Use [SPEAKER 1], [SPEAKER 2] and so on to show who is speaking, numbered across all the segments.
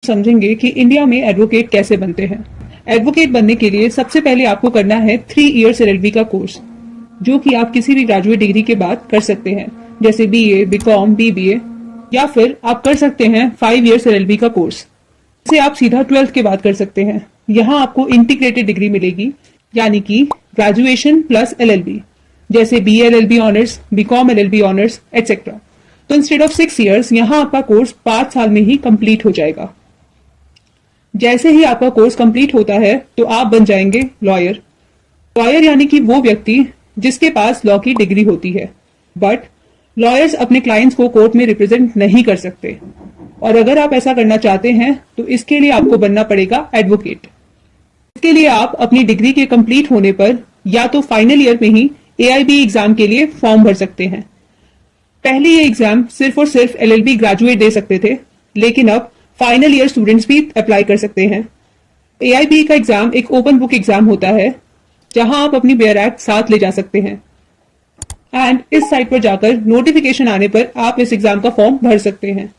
[SPEAKER 1] समझेंगे कि इंडिया में एडवोकेट कैसे बनते हैं। एडवोकेट बनने के लिए सबसे पहले आपको करना है 3 इयर्स LLB का कोर्स, जो कि आप किसी भी ग्रेजुएट डिग्री के बाद कर सकते हैं, जैसे BA, BCom, BBA, या फिर आप कर सकते हैं 5 इयर्स LLB का कोर्स, जिसे आप सीधा 12th के बाद कर सकते हैं। यहाँ आपको इंटीग्रेटेड डिग्री मिलेगी, यानी कि ग्रेजुएशन प्लस LLB, जैसे BA LLB honours, BCom LLB honours etcetera. तो इंस्टेड ऑफ 6 इयर्स यहाँ आपका कोर्स 5 साल में ही कंप्लीट हो जाएगा। जैसे ही आपका कोर्स कंप्लीट होता है तो आप बन जाएंगे लॉयर। लॉयर यानी कि वो व्यक्ति जिसके पास लॉ की डिग्री होती है, बट लॉयर्स अपने क्लाइंट्स को कोर्ट में रिप्रेजेंट नहीं कर सकते, और अगर आप ऐसा करना चाहते हैं तो इसके लिए आपको बनना पड़ेगा एडवोकेट। इसके लिए आप अपनी डिग्री के कंप्लीट होने पर या तो फाइनल ईयर में ही AIB एग्जाम के लिए फॉर्म भर सकते हैं। पहले ये एग्जाम सिर्फ और सिर्फ LLB ग्रेजुएट दे सकते थे, लेकिन अब फाइनल ईयर स्टूडेंट्स भी अप्लाई कर सकते हैं। AIB का एग्जाम एक ओपन बुक एग्जाम होता है, जहां आप अपनी बेयर एक्ट साथ ले जा सकते हैं, एंड इस साइट पर जाकर नोटिफिकेशन आने पर आप इस एग्जाम का फॉर्म भर सकते हैं।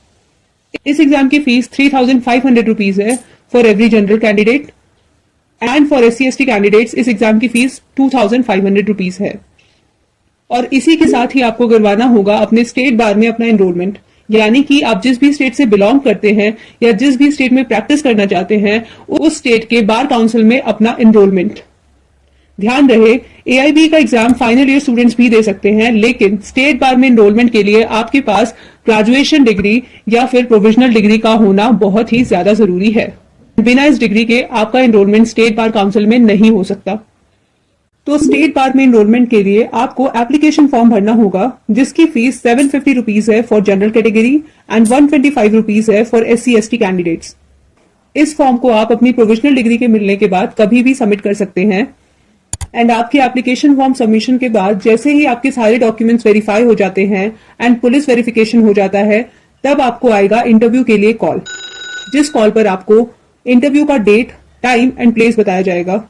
[SPEAKER 1] इस एग्जाम की फीस 3,500 रुपीज है for every general candidate, and for SC/ST candidates इस एग्जाम की फीस 2,500 रुपीज है। और इसी के साथ ही आपको करवाना होगा अपने स्टेट बार में अपना एनरोलमेंट, यानी कि आप जिस भी स्टेट से बिलोंग करते हैं या जिस भी स्टेट में प्रैक्टिस करना चाहते हैं, उस स्टेट के बार काउंसिल में अपना एनरोलमेंट। ध्यान रहे, AIB का एग्जाम फाइनल ईयर स्टूडेंट्स भी दे सकते हैं, लेकिन स्टेट बार में एनरोलमेंट के लिए आपके पास ग्रेजुएशन डिग्री या फिर प्रोविजनल डिग्री का होना बहुत ही ज्यादा जरूरी है। बिना इस डिग्री के आपका एनरोलमेंट स्टेट बार काउंसिल में नहीं हो सकता। तो स्टेट बार में एनरोलमेंट के लिए आपको एप्लीकेशन फॉर्म भरना होगा, जिसकी फीस 750 रुपीज है for general category and 125 rupees है फॉर SC/ST कैंडिडेट्स। इस फॉर्म को आप अपनी प्रोविजनल डिग्री के मिलने के बाद कभी भी सबमिट कर सकते हैं, एंड आपके एप्लीकेशन फॉर्म सबमिशन के बाद जैसे ही आपके सारे डॉक्यूमेंट्स वेरीफाई हो जाते हैं एंड पुलिस वेरिफिकेशन हो जाता है, तब आपको आएगा इंटरव्यू के लिए कॉल, जिस कॉल पर आपको इंटरव्यू का डेट, टाइम एंड प्लेस बताया जाएगा।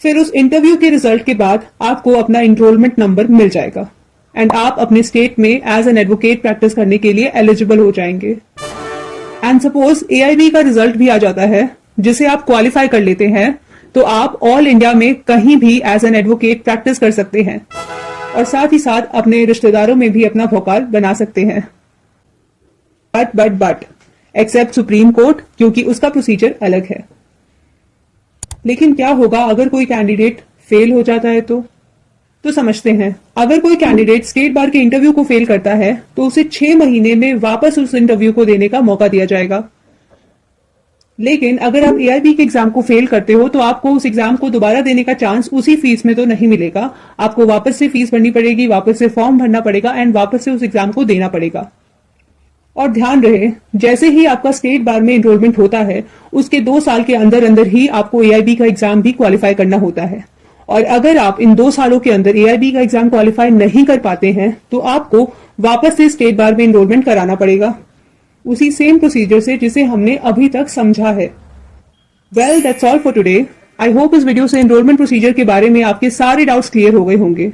[SPEAKER 1] फिर उस इंटरव्यू के रिजल्ट के बाद आपको अपना एनरोलमेंट नंबर मिल जाएगा, एंड आप अपने स्टेट में एज एन एडवोकेट प्रैक्टिस करने के लिए एलिजिबल हो जाएंगे। एंड सपोज AIB का रिजल्ट भी आ जाता है, जिसे आप क्वालिफाई कर लेते हैं, तो आप ऑल इंडिया में कहीं भी एज एन एडवोकेट प्रैक्टिस कर सकते हैं, और साथ ही साथ अपने रिश्तेदारों में भी अपना भौकाल बना सकते हैं। बट एक्सेप्ट सुप्रीम कोर्ट, क्योंकि उसका प्रोसीजर अलग है। लेकिन क्या होगा अगर कोई कैंडिडेट फेल हो जाता है? तो समझते हैं। अगर कोई कैंडिडेट स्टेट बार के इंटरव्यू को फेल करता है, तो उसे 6 महीने में वापस उस इंटरव्यू को देने का मौका दिया जाएगा। लेकिन अगर आप AIB के एग्जाम को फेल करते हो, तो आपको उस एग्जाम को दोबारा देने का चांस उसी फीस में तो नहीं मिलेगा। आपको वापस से फीस भरनी पड़ेगी, वापस से फॉर्म भरना पड़ेगा, एंड वापस से उस एग्जाम को देना पड़ेगा। और ध्यान रहे, जैसे ही आपका स्टेट बार में एनरोलमेंट होता है, उसके 2 साल के अंदर अंदर ही आपको AIB का एग्जाम भी क्वालिफाई करना होता है। और अगर आप इन 2 सालों के अंदर AIB का एग्जाम क्वालिफाई नहीं कर पाते हैं, तो आपको वापस से स्टेट बार में एनरोलमेंट कराना पड़ेगा, उसी सेम प्रोसीजर से जिसे हमने अभी तक समझा है। Well, that's all for today. I hope इस वीडियो से एनरोलमेंट प्रोसीजर के बारे में आपके सारे डाउट्स क्लियर हो गए होंगे।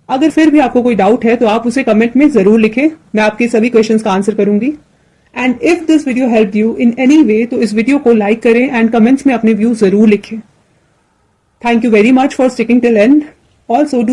[SPEAKER 1] अगर फिर भी आपको कोई डाउट है तो आप उसे कमेंट में जरूर लिखें, मैं आपके सभी क्वेश्चंस का आंसर करूंगी। And if this video help you in any way, तो इस वीडियो को लाइक करें एंड कमेंट्स में अपने व्यूज जरूर लिखें। Thank you very much for sticking till and. Also do